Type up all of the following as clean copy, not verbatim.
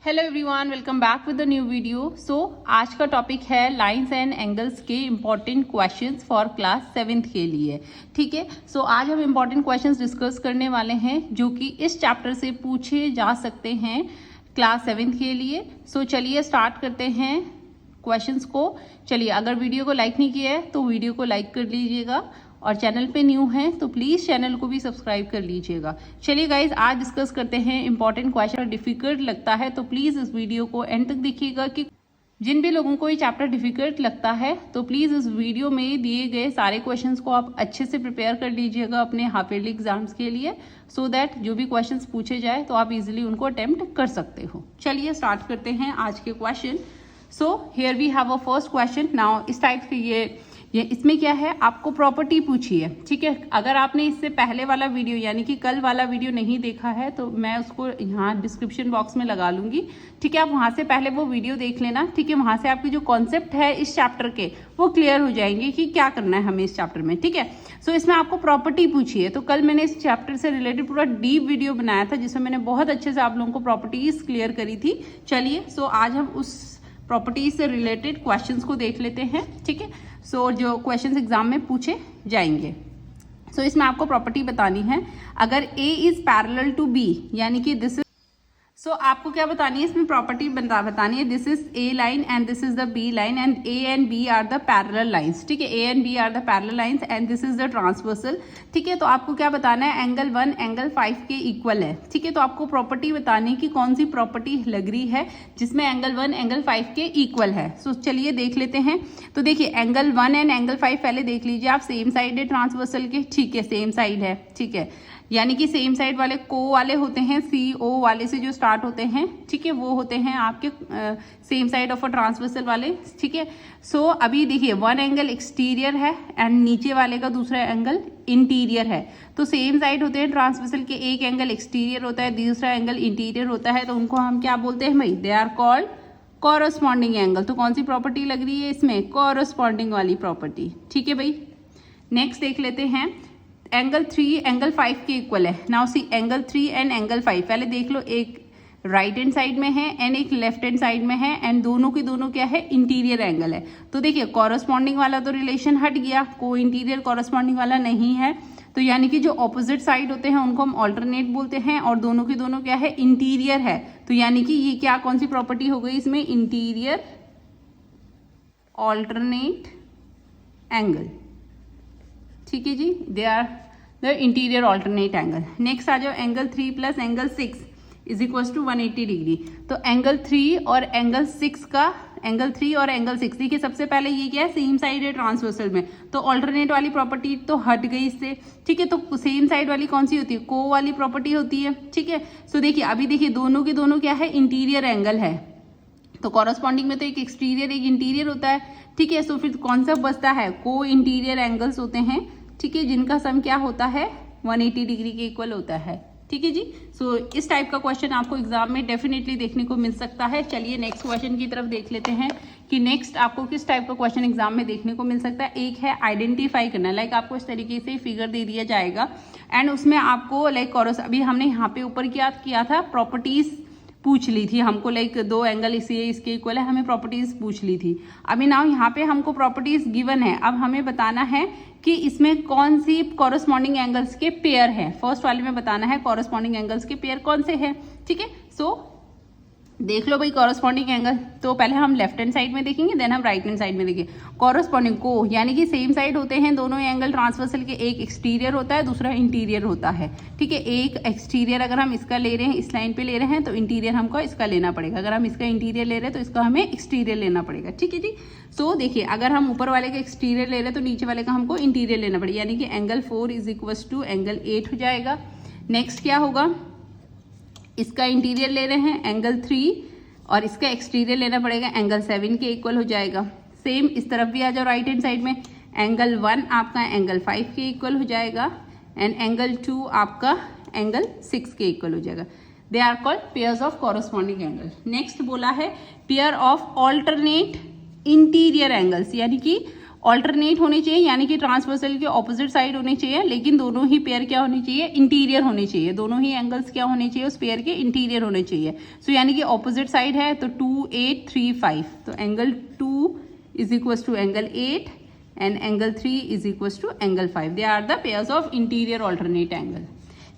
Hello everyone, welcome back with the new video. आज का topic है लाइंस एंड एंगल्स के important questions for class 7th के लिए। ठीक है, आज हम इम्पॉर्टेंट क्वेश्चंस डिस्कस करने वाले हैं जो कि इस चैप्टर से पूछे जा सकते हैं क्लास 7th के लिए। चलिए स्टार्ट करते हैं क्वेश्चंस को। चलिए, अगर वीडियो को लाइक नहीं किया है तो वीडियो को लाइक कर लीजिएगा और चैनल पे न्यू हैं तो प्लीज़ चैनल को भी सब्सक्राइब कर लीजिएगा। चलिए गाइज, आज डिस्कस करते हैं इंपॉर्टेंट क्वेश्चन। डिफिकल्ट लगता है तो प्लीज़ इस वीडियो को एंड तक देखिएगा कि जिन भी लोगों को ये चैप्टर डिफिकल्ट लगता है तो प्लीज़ इस वीडियो में दिए गए सारे क्वेश्चंस को आप अच्छे से प्रिपेयर कर लीजिएगा अपने हाफ ईयरली एग्जाम्स के लिए, सो दैट जो भी क्वेश्चंस पूछे जाए तो आप इजीली उनको अटेम्प्ट कर सकते हो। चलिए स्टार्ट करते हैं आज के question. Here we have a first question. Now इस टाइप के ये इसमें क्या है, आपको प्रॉपर्टी पूछी है। ठीक है, अगर आपने इससे पहले वाला वीडियो यानी कि कल वाला वीडियो नहीं देखा है तो मैं उसको यहाँ डिस्क्रिप्शन बॉक्स में लगा लूंगी। ठीक है, आप वहाँ से पहले वो वीडियो देख लेना। ठीक है, वहाँ से आपके जो कॉन्सेप्ट है इस चैप्टर के वो क्लियर हो जाएंगे कि क्या करना है हमें इस चैप्टर में। ठीक है, इसमें आपको प्रॉपर्टी पूछी है। तो कल मैंने इस चैप्टर से रिलेटेड पूरा डीप वीडियो बनाया था जिसमें मैंने बहुत अच्छे से आप लोगों को प्रॉपर्टीज क्लियर करी थी। चलिए, आज हम उस प्रॉपर्टीज से रिलेटेड क्वेश्चंस को देख लेते हैं। ठीक है, जो क्वेश्चंस एग्जाम में पूछे जाएंगे। इसमें आपको प्रॉपर्टी बतानी है, अगर A is parallel to B यानी कि दिस इज आपको क्या बतानी है, इसमें प्रॉपर्टी बतानी है this is A line and this is the B line and A and B are the parallel lines. ठीक है, A and B are the parallel lines and this is the transversal. ठीक है, तो आपको क्या बताना है, एंगल 1 एंगल 5 के इक्वल है। ठीक है, तो आपको प्रॉपर्टी बतानी है कि कौन सी प्रॉपर्टी लग रही है जिसमें एंगल 1 एंगल 5 के इक्वल है। चलिए देख लेते हैं। तो देखिए, एंगल 1 एंड एंगल 5 पहले देख लीजिए आप, सेम साइड है ट्रांसवर्सल के। ठीक है, सेम साइड है। ठीक है, यानी कि सेम साइड वाले को वाले होते हैं, CO वाले से जो स्टार्ट होते हैं। ठीक है, वो होते हैं आपके same side of a transversal वाले। ठीक है, अभी देखिए 1 एंगल एक्सटीरियर है एंड नीचे वाले का दूसरा एंगल इंटीरियर है। तो सेम साइड होते हैं ट्रांसवर्सल के, एक एंगल एक्सटीरियर होता है, दूसरा एंगल इंटीरियर होता है। तो उनको हम क्या बोलते हैं भाई, they are called corresponding angle. तो कौन सी प्रॉपर्टी लग रही है इसमें, कॉरस्पॉन्डिंग वाली प्रॉपर्टी। ठीक है भाई, नेक्स्ट देख लेते हैं। एंगल 3 एंगल 5 के इक्वल है। Now see angle 3 and angle 5 पहले देख लो, एक राइट हैंड साइड में है एंड एक लेफ्ट हैंड साइड में है एंड दोनों के दोनों क्या है, इंटीरियर एंगल है। तो देखिए कॉरस्पॉन्डिंग वाला तो रिलेशन हट गया, को इंटीरियर कॉरस्पॉन्डिंग वाला नहीं है। तो यानी कि जो ऑपोजिट साइड होते हैं उनको हम ऑल्टरनेट बोलते हैं और दोनों के दोनों क्या है, इंटीरियर है। तो यानी कि ये क्या कौन सी प्रॉपर्टी हो गई इसमें, इंटीरियर ऑल्टरनेट एंगल। ठीक है जी, they are the interior alternate angle. Next आ जाओ, angle 3 plus angle 6 is equal to 180 degree. तो एंगल 3 और एंगल 6 का, एंगल 3 और एंगल 6, देखिए सबसे पहले ये क्या है, सेम साइड है ट्रांसवर्सल में, तो ऑल्टरनेट वाली प्रॉपर्टी तो हट गई इससे। ठीक है, तो सेम साइड वाली कौन सी होती है, को वाली प्रॉपर्टी होती है। ठीक है, देखिए अभी देखिए दोनों के दोनों क्या है, इंटीरियर एंगल है। तो कॉरस्पॉन्डिंग में तो एक एक्सटीरियर एक इंटीरियर होता है। ठीक है, फिर कौन सा बचता है, को इंटीरियर एंगल्स होते हैं। ठीक है, जिनका सम क्या होता है, 180 डिग्री के इक्वल होता है। ठीक है जी, इस टाइप का क्वेश्चन आपको एग्जाम में डेफिनेटली देखने को मिल सकता है। चलिए नेक्स्ट क्वेश्चन की तरफ देख लेते हैं कि नेक्स्ट आपको किस टाइप का क्वेश्चन एग्जाम में देखने को मिल सकता है। एक है आइडेंटिफाई करना, लाइक आपको इस तरीके से फिगर दे दिया जाएगा एंड उसमें आपको लाइक अभी हमने यहाँ पे ऊपर क्या किया था, प्रॉपर्टीज पूछ ली थी हमको, लाइक 2 एंगल इसके इक्वल है, हमें प्रॉपर्टीज पूछ ली थी। अभी नाउ यहाँ पे हमको प्रॉपर्टीज गिवन है, अब हमें बताना है कि इसमें कौन सी कॉरस्पॉन्डिंग एंगल्स के पेयर है। फर्स्ट वाले में बताना है कॉरस्पॉन्डिंग एंगल्स के पेयर कौन से हैं। ठीक है, देख लो भाई कॉरस्पॉन्डिंग एंगल। तो पहले हम लेफ्ट हैंड साइड में देखेंगे, देन हम राइट हैंड साइड में देखेंगे। कॉरस्पॉन्डिंग को यानी कि सेम साइड होते हैं दोनों एंगल ट्रांसवर्सल के, एक एक्सटीरियर होता है दूसरा इंटीरियर होता है। ठीक है, एक एक्सटीरियर अगर हम इसका ले रहे हैं, इस लाइन पे ले रहे हैं तो इंटीरियर हमको इसका लेना पड़ेगा, अगर हम इसका इंटीरियर ले रहे हैं तो इसका हमें एक्सटीरियर लेना पड़ेगा। ठीक है जी, देखिए अगर हम ऊपर वाले का एक्सटीरियर ले रहे हैं तो नीचे वाले का हमको इंटीरियर लेना पड़ेगा, यानी कि angle 4 is equal to angle 8 हो जाएगा। नेक्स्ट क्या होगा, इसका इंटीरियर ले रहे हैं एंगल 3 और इसका एक्सटीरियर लेना पड़ेगा, एंगल 7 के इक्वल हो जाएगा। सेम इस तरफ भी आ जाओ राइट हैंड साइड में, एंगल 1 आपका एंगल 5 के इक्वल हो जाएगा एंड एंगल 2 आपका एंगल 6 के इक्वल हो जाएगा। They are called pairs of corresponding angle. Next बोला है pair of alternate interior angles, यानी कि ऑल्टरनेट होने चाहिए, यानी कि ट्रांसवर्सल के ऑपोजिट साइड होने चाहिए, लेकिन दोनों ही पेयर क्या होने चाहिए, इंटीरियर होने चाहिए। दोनों ही एंगल्स क्या होने चाहिए, उस पेयर के इंटीरियर होने चाहिए। सो यानी कि ऑपोजिट साइड है तो 2, 8, 3, 5, तो angle 2 is equal to angle 8 and angle 3 is equal to angle 5। They are the pairs of interior alternate angle.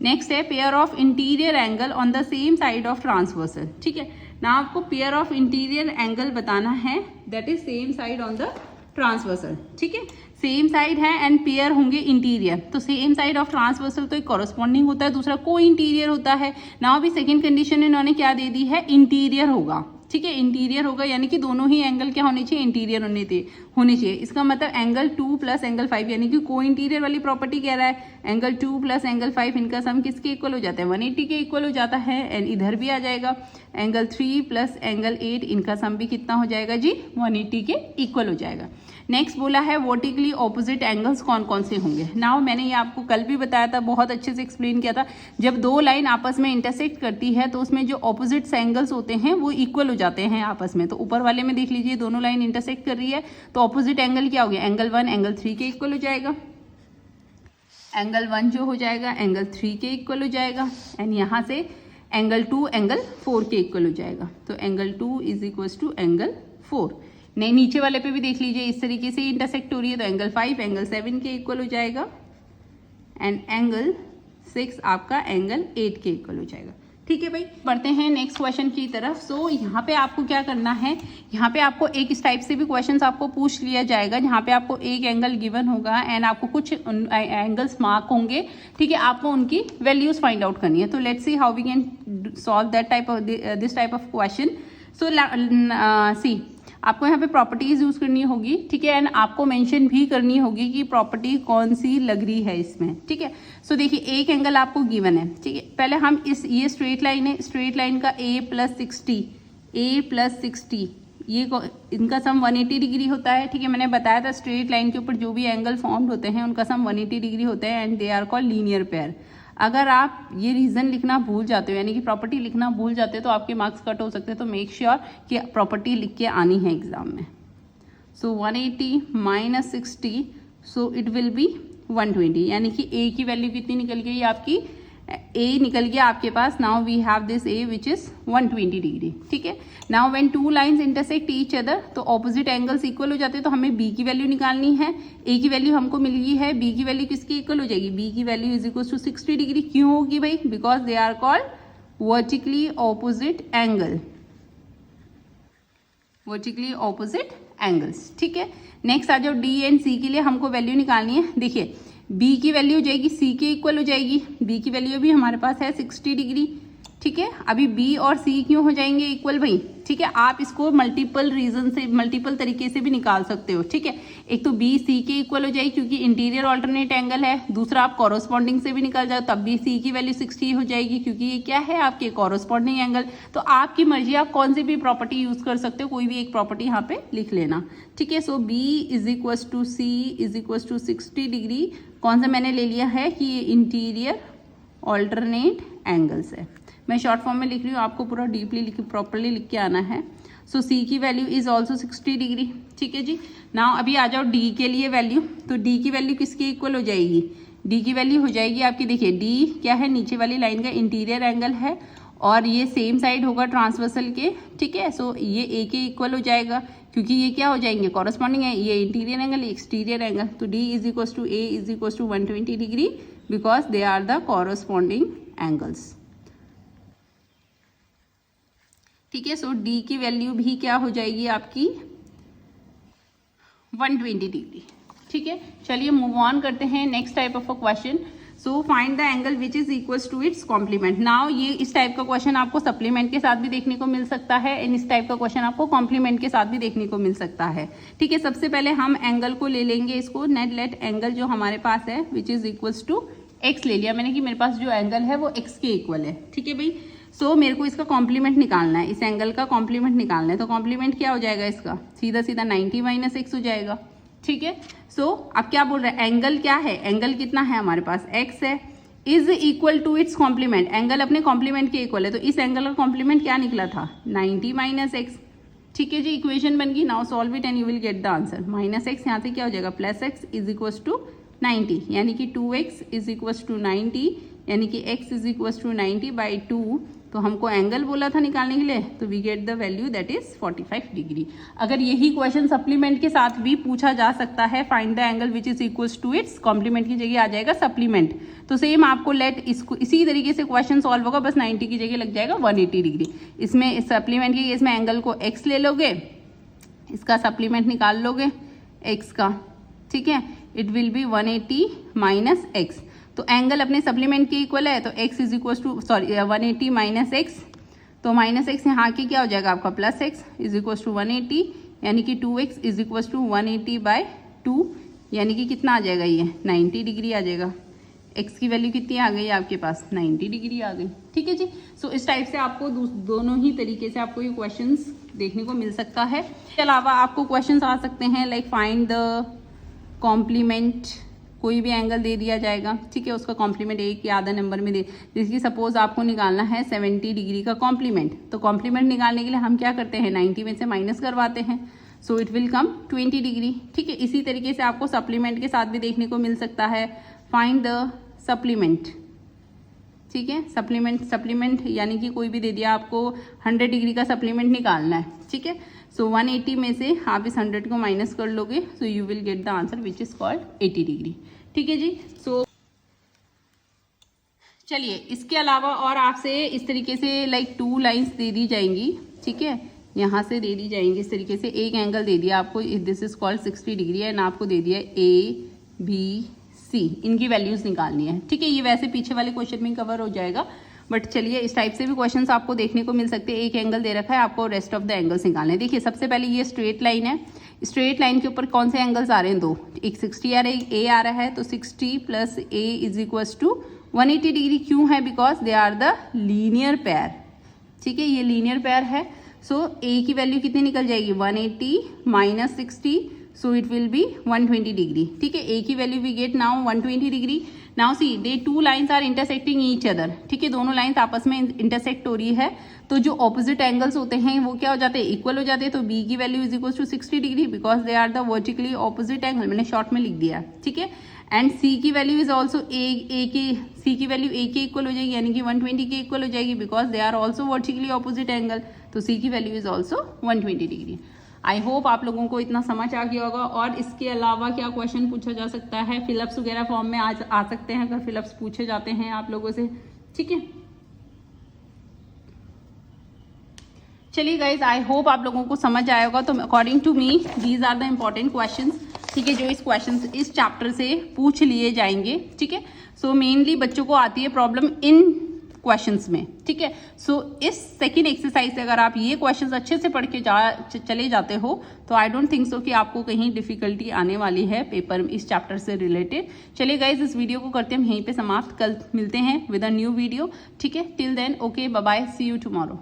Next है pair of interior angle on the same side of transversal. ठीक है ना, आपको pair of interior angle बताना है that is same side on the transversal. ठीक है, same side है एंड पेयर होंगे इंटीरियर, तो सेम साइड ऑफ ट्रांसवर्सल तो एक कॉरस्पॉन्डिंग होता है, दूसरा को इंटीरियर होता है। नाउ अभी सेकंड कंडीशन इन्होंने क्या दे दी है, इंटीरियर होगा। ठीक है, इंटीरियर होगा यानी कि दोनों ही एंगल क्या होने चाहिए, इंटीरियर होने चाहिए। इसका मतलब एंगल 2 प्लस एंगल 5 यानी कि को इंटीरियर वाली प्रॉपर्टी कह रहा है। एंगल 2 प्लस एंगल 5 इनका सम किसके इक्वल हो जाता है, 180 के इक्वल हो जाता है। एंड इधर भी आ जाएगा एंगल 3 प्लस एंगल 8, इनका सम भी कितना हो जाएगा जी, 180 के इक्वल हो जाएगा। नेक्स्ट बोला है वर्टिकली ऑपोजिट एंगल्स कौन कौन से होंगे। नाउ मैंने ये आपको कल भी बताया था, बहुत अच्छे से एक्सप्लेन किया था। जब दो लाइन आपस में इंटरसेक्ट करती है तो उसमें जो ऑपोजिट एंगल्स होते हैं वो इक्वल हो जाते हैं आपस में। तो ऊपर वाले में देख लीजिए, दोनों लाइन इंटरसेक्ट कर रही है तो ऑपोजिट एंगल क्या हो गया, एंगल 1 एंगल 3 के इक्वल हो जाएगा। एंगल 1 जो हो जाएगा एंगल 3 के इक्वल हो जाएगा। एंड यहाँ से एंगल 2 एंगल 4 के इक्वल हो जाएगा। तो angle 2 is equal to angle 4। नहीं, नीचे वाले पे भी देख लीजिए, इस तरीके से इंटरसेक्ट हो रही है तो एंगल 5 एंगल 7 के इक्वल हो जाएगा। एंड एंगल 6 आपका एंगल 8 के इक्वल हो जाएगा। ठीक है भाई, बढ़ते हैं नेक्स्ट क्वेश्चन की तरफ। सो यहाँ पे आपको क्या करना है, यहाँ पे आपको एक इस टाइप से भी क्वेश्चंस आपको पूछ लिया जाएगा, जहाँ पे आपको एक एंगल गिवन होगा एंड आपको कुछ एंगल्स मार्क होंगे। ठीक है, आपको उनकी वैल्यूज फाइंड आउट करनी है। तो let's see how we can solve that type of this type of question. So see, आपको यहाँ पे प्रॉपर्टीज यूज करनी होगी। ठीक है, एंड आपको मेंशन भी करनी होगी कि प्रॉपर्टी कौन सी लग रही है इसमें। ठीक है, सो देखिए एक एंगल आपको गिवन है। ठीक है, पहले हम ये स्ट्रेट लाइन है, स्ट्रेट लाइन का a प्लस 60 ये इनका सम 180 डिग्री होता है। ठीक है, मैंने बताया था स्ट्रेट लाइन के ऊपर जो भी एंगल फॉर्म्ड होते हैं उनका सम 180 डिग्री होता है and they are called linear pair. अगर आप ये रीजन लिखना भूल जाते हो, यानी कि प्रॉपर्टी लिखना भूल जाते हो, तो आपके मार्क्स कट हो सकते हैं। तो मेक श्योर कि प्रॉपर्टी लिख के आनी है एग्जाम में। सो 180 minus 60, so it will be 120, यानी कि ए की वैल्यू कितनी निकल गई आपकी, ए निकल गया आपके पास। Now we have this A which is 120 degree. ठीक है, now when two lines intersect each other तो ऑपोजिट एंगल्स इक्वल हो जाते हैं। तो हमें बी की वैल्यू निकालनी है। ए की वैल्यू हमको मिल गई है, बी की वैल्यू किसकी इक्वल हो जाएगी, बी की value is equal to 60 degree. क्यों होगी भाई, because they are called vertically opposite angle, vertically opposite angles. ठीक है, नेक्स्ट आ जाओ डी एंड सी के लिए हमको वैल्यू निकालनी है। देखिए बी की वैल्यू हो जाएगी सी के इक्वल हो जाएगी। बी की वैल्यू भी हमारे पास है 60 डिग्री। ठीक है, अभी बी और सी क्यों हो जाएंगे इक्वल भाई। ठीक है, आप इसको मल्टीपल रीजन से, मल्टीपल तरीके से भी निकाल सकते हो। ठीक है, एक तो बी सी के इक्वल हो जाएगी क्योंकि इंटीरियर ऑल्टरनेट एंगल है। दूसरा आप कॉरस्पॉन्डिंग से भी निकल जाओ, तब भी सी की वैल्यू 60 हो जाएगी क्योंकि ये क्या है आपके कॉरस्पॉन्डिंग एंगल। तो आपकी मर्जी, आप कौन सी भी प्रॉपर्टी यूज कर सकते हो, कोई भी एक प्रॉपर्टी यहाँ पे लिख लेना। ठीक है, so B is equal to C is equal to 60 degree. कौन सा मैंने ले लिया है कि ये इंटीरियर ऑल्टरनेट एंगल्स है। मैं शॉर्ट फॉर्म में लिख रही हूँ, आपको पूरा डीपली प्रॉपरली लिख के आना है। सो सी की वैल्यू इज ऑल्सो 60 डिग्री। ठीक है जी, नाउ अभी आ जाओ डी के लिए वैल्यू। तो डी की वैल्यू किसके इक्वल हो जाएगी, डी की वैल्यू हो जाएगी आपकी, देखिए डी क्या है, नीचे वाली लाइन का इंटीरियर एंगल है और ये सेम साइड होगा ट्रांसवर्सल के। ठीक है, सो ये ए के इक्वल हो जाएगा क्योंकि ये क्या हो जाएंगे, कॉरस्पॉन्डिंग है, ये इंटीरियर एंगल, एक्सटीरियर एंगल। तो D is equal to A is equal to 120 degree because they are the corresponding angles. ठीक है, सो डी की वैल्यू भी क्या हो जाएगी आपकी 120 डिग्री। ठीक है, चलिए मूव ऑन करते हैं next type of a question. So find the angle which is equals to its complement. Now ये इस टाइप का क्वेश्चन आपको सप्लीमेंट के साथ भी देखने को मिल सकता है एंड इस टाइप का क्वेश्चन आपको कॉम्प्लीमेंट के साथ भी देखने को मिल सकता है। ठीक है, सबसे पहले हम एंगल को ले लेंगे, इसको नेट लेट एंगल जो हमारे पास है which is equals to x ले लिया मैंने कि मेरे पास जो एंगल है वो एक्स के इक्वल है। ठीक है भाई, सो मेरे को इसका कॉम्प्लीमेंट निकालना है, इस एंगल का कॉम्प्लीमेंट निकालना है। तो कॉम्प्लीमेंट क्या हो जाएगा इसका, सीधा सीधा 90 माइनस एक्स हो जाएगा। ठीक है, सो अब क्या बोल रहे हैं, एंगल क्या है, एंगल कितना है हमारे पास, एक्स है, is equal to its complement. Angle अपने कॉम्प्लीमेंट के इक्वल है, तो इस एंगल का कॉम्प्लीमेंट क्या निकला था 90 माइनस एक्स। ठीक है जी, इक्वेशन बन गई। Now solve it and you will get the answer. Minus x यहाँ से क्या हो जाएगा plus x is equal to 90, यानी कि 2x इज इक्वल टू 90, यानी कि x इज इक्वल टू 90/2। तो हमको एंगल बोला था निकालने के लिए, तो we get the value that is 45 degree. अगर यही क्वेश्चन सप्लीमेंट के साथ भी पूछा जा सकता है, find the angle which is equal to its, complement की जगह आ जाएगा सप्लीमेंट। तो सेम आपको लेट इसको इसी तरीके से क्वेश्चन सॉल्व होगा, बस 90 की जगह लग जाएगा 180 डिग्री। इसमें सप्लीमेंट के केस में एंगल को x ले लोगे, इसका सप्लीमेंट निकाल लोगे x का, ठीक है, it will be 180 minus x. तो एंगल अपने सप्लीमेंट के इक्वल है, तो x is equal to 180 minus x, तो माइनस एक्स यहाँ की क्या हो जाएगा आपका plus x is equal to 180, यानी कि 2x इज इक्वल टू 180/2, यानी कि कितना आ जाएगा ये 90 डिग्री आ जाएगा। x की वैल्यू कितनी आ गई आपके पास 90 डिग्री आ गई। ठीक है जी, सो इस टाइप से आपको दोनों ही तरीके से आपको ये क्वेश्चंस देखने को मिल सकता है। इसके अलावा आपको क्वेश्चंस आ सकते हैं लाइक फाइंड द कॉम्प्लीमेंट, कोई भी एंगल दे दिया जाएगा, ठीक है, उसका कॉम्प्लीमेंट एक या आधा नंबर में दे, जिसकी सपोज आपको निकालना है 70 डिग्री का कॉम्प्लीमेंट। तो कॉम्प्लीमेंट निकालने के लिए हम क्या करते हैं 90 में से माइनस करवाते हैं, सो इट विल कम 20 डिग्री। ठीक है, इसी तरीके से आपको सप्लीमेंट के साथ भी देखने को मिल सकता है। फाइंड द सप्लीमेंट, ठीक है, सप्लीमेंट यानी कि कोई भी दे दिया आपको 100 डिग्री का सप्लीमेंट निकालना है। ठीक है, सो 180 में से आप इस 100 को माइनस कर लोगे, so you will get the answer which is called 80 degree. ठीक है जी, सो चलिए इसके अलावा और आपसे इस तरीके से लाइक 2 लाइंस दे दी जाएंगी। ठीक है, यहाँ से दे दी जाएंगी इस तरीके से, एक एंगल दे दिया आपको, this is called 60 degree and आपको दे दिया ABC, इनकी वैल्यूज निकालनी है। ठीक है, ये वैसे पीछे वाले क्वेश्चन में कवर हो जाएगा, बट चलिए इस टाइप से भी क्वेश्चंस आपको देखने को मिल सकते हैं। एक एंगल दे रखा है, आपको रेस्ट ऑफ द एंगल्स निकालने हैं। देखिए सबसे पहले ये स्ट्रेट लाइन है, स्ट्रेट लाइन के ऊपर कौन से एंगल्स आ रहे हैं 2, एक 60 आ रहा है, एक A आ रहा है, तो 60 plus A is equal to 180 degree. क्यों है? Because they are the linear pair. ठीक है, ये लीनियर पेयर है, सो A की वैल्यू कितनी निकल जाएगी 180 minus 60, so it will be 120 degree. ठीक है, A की value we get now 120 degree. Now see they 2 lines are intersecting each other. ठीक है, दोनों लाइन्स आपस में इंटरसेक्ट हो रही है, तो जो ऑपोजिट एंगल्स होते हैं वो क्या हो जाते हैं इक्वल हो जाते हैं। तो B की value is equal to 60 degree because they are the vertically opposite angle, मैंने शॉर्ट में लिख दिया। ठीक है, एंड C की वैल्यू इज ऑल्सो C की वैल्यू A के इक्वल हो जाएगी, यानी कि 120 के इक्वल हो जाएगी because they are also vertically opposite angle, तो C की value is also 120 degree. I hope आप लोगों को इतना समझ आ गया होगा। और इसके अलावा क्या क्वेश्चन पूछा जा सकता है, फिलअप्स वगैरह फॉर्म में आ सकते हैं अगर फिलअप्स पूछे जाते हैं आप लोगों से। ठीक है, चलिए गाइज, आई होप आप लोगों को समझ आया होगा। तो according to me these are the important questions, ठीक है, जो इस चैप्टर से पूछ लिए जाएंगे। ठीक है, सो मेनली बच्चों को आती है प्रॉब्लम इन क्वेश्चंस में। ठीक है, सो इस सेकंड एक्सरसाइज से अगर आप ये क्वेश्चंस अच्छे से पढ़ के चले जाते हो तो आई डोंट थिंक सो कि आपको कहीं डिफिकल्टी आने वाली है पेपर इस चैप्टर से रिलेटेड। चलिए गाइज, इस वीडियो को करते हैं हम यहीं पे समाप्त, कल मिलते हैं विद अ न्यू वीडियो। ठीक है, till then okay, bye bye, see you tomorrow.